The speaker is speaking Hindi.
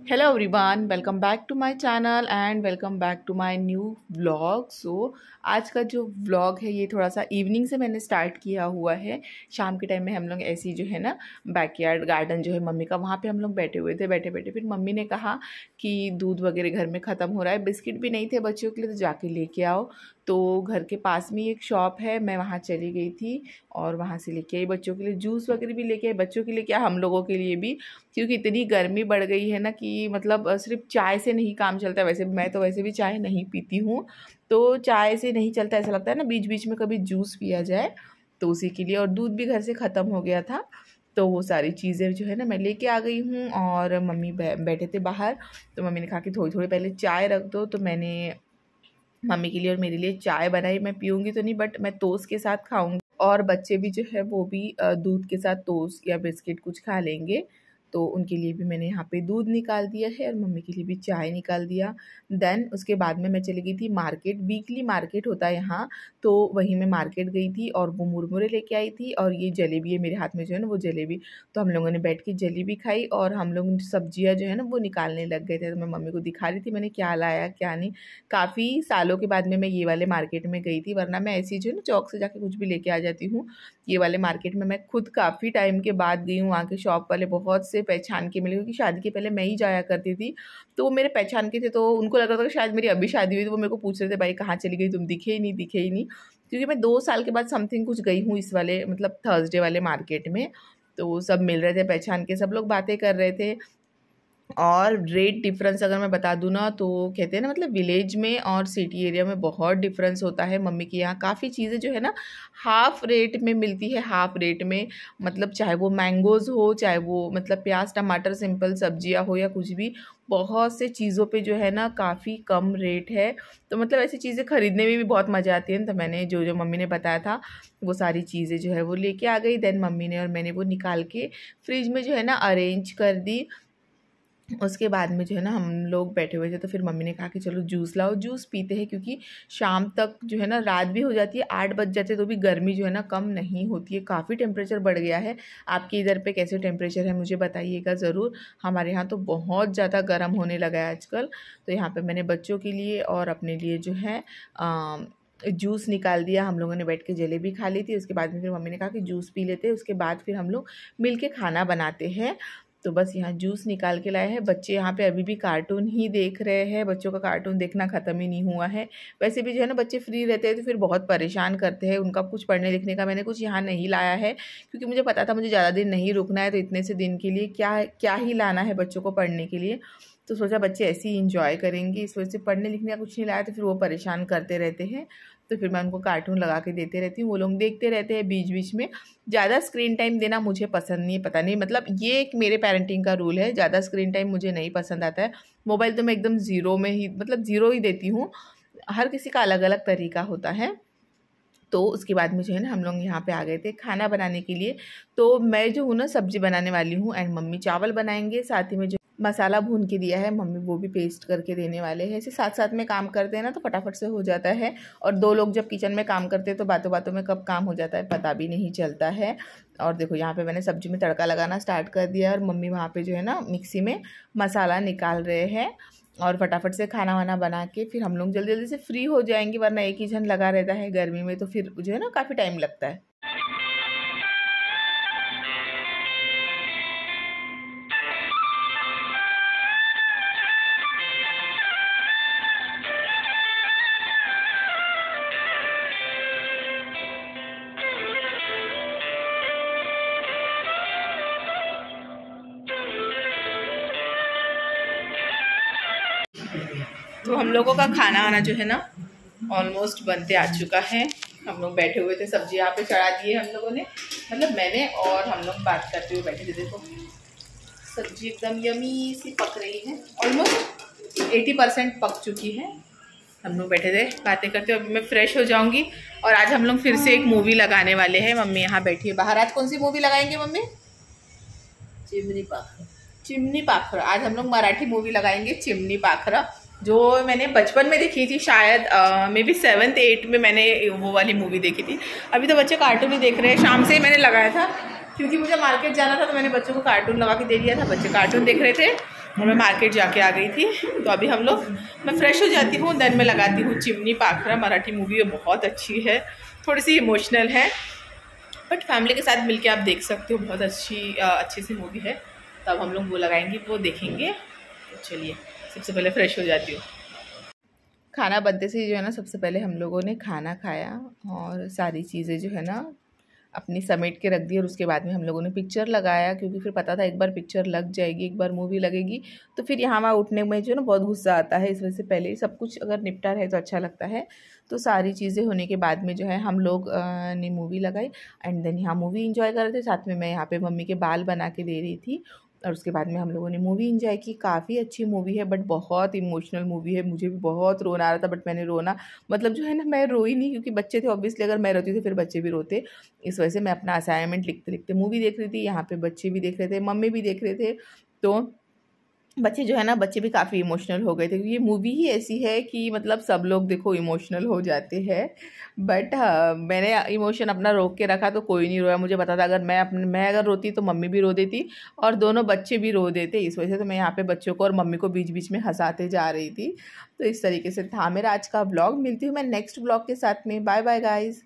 Hello everyone, welcome back to my channel and welcome back to my new vlog. So आज का जो व्लॉग है ये थोड़ा सा इवनिंग से मैंने स्टार्ट किया हुआ है। शाम के टाइम में हम लोग ऐसी जो है ना बैकयार्ड गार्डन जो है मम्मी का, वहाँ पे हम लोग बैठे हुए थे। बैठे बैठे फिर मम्मी ने कहा कि दूध वगैरह घर में ख़त्म हो रहा है, बिस्किट भी नहीं थे बच्चों के लिए, तो जाके लेके आओ। तो घर के पास में एक शॉप है, मैं वहाँ चली गई थी और वहाँ से लेके आई बच्चों के लिए जूस वगैरह भी लेके आई। बच्चों के लिए क्या, हम लोगों के लिए भी, क्योंकि इतनी गर्मी बढ़ गई है ना कि मतलब सिर्फ चाय से नहीं काम चलता। वैसे मैं तो वैसे भी चाय नहीं पीती हूँ, तो चाय से नहीं चलता, ऐसा लगता है ना बीच बीच में कभी जूस पिया जाए, तो उसी के लिए। और दूध भी घर से ख़त्म हो गया था, तो वो सारी चीज़ें जो है ना मैं लेके आ गई हूँ। और मम्मी बैठे थे बाहर, तो मम्मी ने कहा कि थोड़ी थोड़ी पहले चाय रख दो, तो मैंने मम्मी के लिए और मेरे लिए चाय बनाई। मैं पीऊँगी तो नहीं, बट मैं टोस्ट के साथ खाऊँगी, और बच्चे भी जो है वो भी दूध के साथ टोस्ट या बिस्किट कुछ खा लेंगे। तो उनके लिए भी मैंने यहाँ पे दूध निकाल दिया है और मम्मी के लिए भी चाय निकाल दिया। देन उसके बाद में मैं चली गई थी मार्केट। वीकली मार्केट होता है यहाँ, तो वहीं मैं मार्केट गई थी और वो मुरमुरे लेके आई थी, और ये जलेबी है मेरे हाथ में जो है ना, वो जलेबी। तो हम लोगों ने बैठ के जलेबी खाई और हम लोग सब्जियाँ जो है ना वो निकालने लग गए थे। तो मैं मम्मी को दिखा रही थी मैंने क्या लाया क्या नहीं। काफ़ी सालों के बाद में मैं ये वाले मार्केट में गई थी, वरना मैं ऐसी जो है ना चौक से जाके कुछ भी लेके आ जाती हूँ। ये वाले मार्केट में मैं खुद काफ़ी टाइम के बाद गई हूँ। वहाँ के शॉप वाले बहुत से पहचान के मिले, क्योंकि शादी के पहले मैं ही जाया करती थी, तो वो मेरे पहचान के थे। तो उनको लग रहा था कि शायद मेरी अभी शादी हुई, तो वो मेरे को पूछ रहे थे भाई कहाँ चली गई तुम, दिखे ही नहीं दिखे ही नहीं। क्योंकि मैं 2 साल के बाद समथिंग कुछ गई हूँ इस वाले मतलब थर्सडे वाले मार्केट में। तो सब मिल रहे थे पहचान के, सब लोग बातें कर रहे थे। और रेट डिफरेंस अगर मैं बता दूँ ना, तो कहते हैं ना मतलब विलेज में और सिटी एरिया में बहुत डिफरेंस होता है। मम्मी के यहाँ काफ़ी चीज़ें जो है ना हाफ़ रेट में मिलती है, हाफ़ रेट में। मतलब चाहे वो मैंगोज़ हो, चाहे वो मतलब प्याज टमाटर सिंपल सब्जियाँ हो या कुछ भी, बहुत से चीज़ों पे जो है ना काफ़ी कम रेट है। तो मतलब ऐसी चीज़ें ख़रीदने में भी बहुत मज़ा आती है ना। तो मैंने जो जो मम्मी ने बताया था वो सारी चीज़ें जो है वो लेके आ गई। देन मम्मी ने और मैंने वो निकाल के फ्रिज में जो है ना अरेंज कर दी। उसके बाद में जो है ना हम लोग बैठे हुए थे, तो फिर मम्मी ने कहा कि चलो जूस लाओ, जूस पीते हैं। क्योंकि शाम तक जो है ना रात भी हो जाती है, 8 बज जाते, तो भी गर्मी जो है ना कम नहीं होती है। काफ़ी टेम्परेचर बढ़ गया है। आपके इधर पे कैसे टेम्परेचर है मुझे बताइएगा ज़रूर। हमारे यहाँ तो बहुत ज़्यादा गर्म होने लगा है आजकल। तो यहाँ पर मैंने बच्चों के लिए और अपने लिए जो है जूस निकाल दिया। हम लोगों ने बैठ के जलेबी खा ली थी। उसके बाद में फिर मम्मी ने कहा कि जूस पी लेते हैं, उसके बाद फिर हम लोग मिल के खाना बनाते हैं। तो बस यहाँ जूस निकाल के लाए हैं। बच्चे यहाँ पे अभी भी कार्टून ही देख रहे हैं। बच्चों का कार्टून देखना ख़त्म ही नहीं हुआ है। वैसे भी जो है ना बच्चे फ्री रहते हैं तो फिर बहुत परेशान करते हैं। उनका कुछ पढ़ने लिखने का मैंने कुछ यहाँ नहीं लाया है, क्योंकि मुझे पता था मुझे ज़्यादा दिन नहीं रुकना है। तो इतने से दिन के लिए क्या क्या ही लाना है बच्चों को पढ़ने के लिए। तो सोचा बच्चे ऐसे ही इंजॉय करेंगे, इस वजह से पढ़ने लिखने का कुछ नहीं लाया। तो फिर वो परेशान करते रहते हैं, तो फिर मैं उनको कार्टून लगा के देते रहती हूँ, वो लोग देखते रहते हैं बीच बीच में। ज़्यादा स्क्रीन टाइम देना मुझे पसंद नहीं है, पता नहीं मतलब ये एक मेरे पेरेंटिंग का रूल है। ज़्यादा स्क्रीन टाइम मुझे नहीं पसंद आता है। मोबाइल तो मैं एकदम ज़ीरो में ही, मतलब ज़ीरो ही देती हूँ। हर किसी का अलग अलग तरीका होता है। तो उसके बाद में जो है ना हम लोग यहाँ पे आ गए थे खाना बनाने के लिए। तो मैं जो हूँ ना सब्ज़ी बनाने वाली हूँ, एंड मम्मी चावल बनाएंगे। साथ ही में जो मसाला भून के दिया है मम्मी, वो भी पेस्ट करके देने वाले हैं। ऐसे साथ साथ में काम करते हैं ना तो फटाफट से हो जाता है। और 2 लोग जब किचन में काम करते हैं तो बातों बातों में कब काम हो जाता है पता भी नहीं चलता है। और देखो यहाँ पे मैंने सब्जी में तड़का लगाना स्टार्ट कर दिया, और मम्मी वहाँ पे जो है ना मिक्सी में मसाला निकाल रहे हैं। और फटाफट से खाना वाना बना के फिर हम लोग जल्दी जल्दी से फ्री हो जाएंगे, वरना एक ही जन लगा रहता है गर्मी में, तो फिर जो है ना काफ़ी टाइम लगता है। तो हम लोगों का खाना वाना जो है ना ऑलमोस्ट बनते आ चुका है। हम लोग बैठे हुए थे, सब्जी यहाँ पे चढ़ा दी है हम लोगों ने, मतलब मैंने, और हम लोग बात करते हुए बैठे थे। देखो सब्जी एकदम यमी सी पक रही है, ऑलमोस्ट 80% पक चुकी है। हम लोग बैठे थे बातें करते हुए। अभी मैं फ्रेश हो जाऊंगी और आज हम लोग फिर से एक मूवी लगाने वाले हैं। मम्मी यहाँ बैठी है बाहर। आज कौन सी मूवी लगाएंगे मम्मी? चिमनी पाखरा। चिमनी पाखरा। आज हम लोग मराठी मूवी लगाएंगे चिमनी पाखरा, जो मैंने बचपन में देखी थी शायद मे बी 7th 8th में मैंने वो वाली मूवी देखी थी। अभी तो बच्चे कार्टून ही देख रहे हैं। शाम से ही मैंने लगाया था, क्योंकि मुझे मार्केट जाना था, तो मैंने बच्चों को कार्टून लगा के दे दिया था। बच्चे कार्टून देख रहे थे। और मैं मार्केट जाके आ गई थी। तो अभी हम लोग, मैं फ़्रेश हो जाती हूँ, देन मैं लगाती हूँ चिमनी पाखरा। मराठी मूवी है, बहुत अच्छी है, थोड़ी सी इमोशनल है, बट फैमिली के साथ मिलके आप देख सकते हो, बहुत अच्छी सी मूवी है। तब हम लोग वो लगाएंगे, वो देखेंगे। तो चलिए सबसे पहले फ़्रेश हो जाती हूँ। खाना बनते से जो है ना, सबसे पहले हम लोगों ने खाना खाया और सारी चीज़ें जो है ना अपनी समेट के रख दी। और उसके बाद में हम लोगों ने पिक्चर लगाया, क्योंकि फिर पता था एक बार पिक्चर लग जाएगी, एक बार मूवी लगेगी तो फिर यहाँ वहाँ उठने में जो है ना बहुत गुस्सा आता है। इस वजह से पहले ही सब कुछ अगर निपटा रहे तो अच्छा लगता है। तो सारी चीज़ें होने के बाद में जो है हम लोग ने मूवी लगाई एंड देन यहाँ मूवी इंजॉय कर रहे थे। साथ में मैं यहाँ पे मम्मी के बाल बना के दे रही थी और उसके बाद में हम लोगों ने मूवी एंजॉय की। काफ़ी अच्छी मूवी है, बट बहुत इमोशनल मूवी है। मुझे भी बहुत रोना आ रहा था, बट मैंने रोना मतलब जो है ना, मैं रोई नहीं, क्योंकि बच्चे थे ऑब्वियसली, अगर मैं रोती तो फिर बच्चे भी रोते। इस वजह से मैं अपना असाइनमेंट लिखते लिखते मूवी देख रही थी। यहाँ पे बच्चे भी देख रहे थे, मम्मी भी देख रहे थे। तो बच्चे जो है ना, बच्चे भी काफ़ी इमोशनल हो गए थे, क्योंकि ये मूवी ही ऐसी है कि मतलब सब लोग देखो इमोशनल हो जाते हैं। बट हाँ, मैंने इमोशन अपना रोक के रखा तो कोई नहीं रोया। मुझे पता था अगर मैं अगर रोती तो मम्मी भी रो देती और दोनों बच्चे भी रो देते। इस वजह से तो मैं यहाँ पे बच्चों को और मम्मी को बीच बीच में हंसाते जा रही थी। तो इस तरीके से था मेरा आज का ब्लॉग। मिलती हूँ मैं नेक्स्ट ब्लॉग के साथ में। Bye bye guys.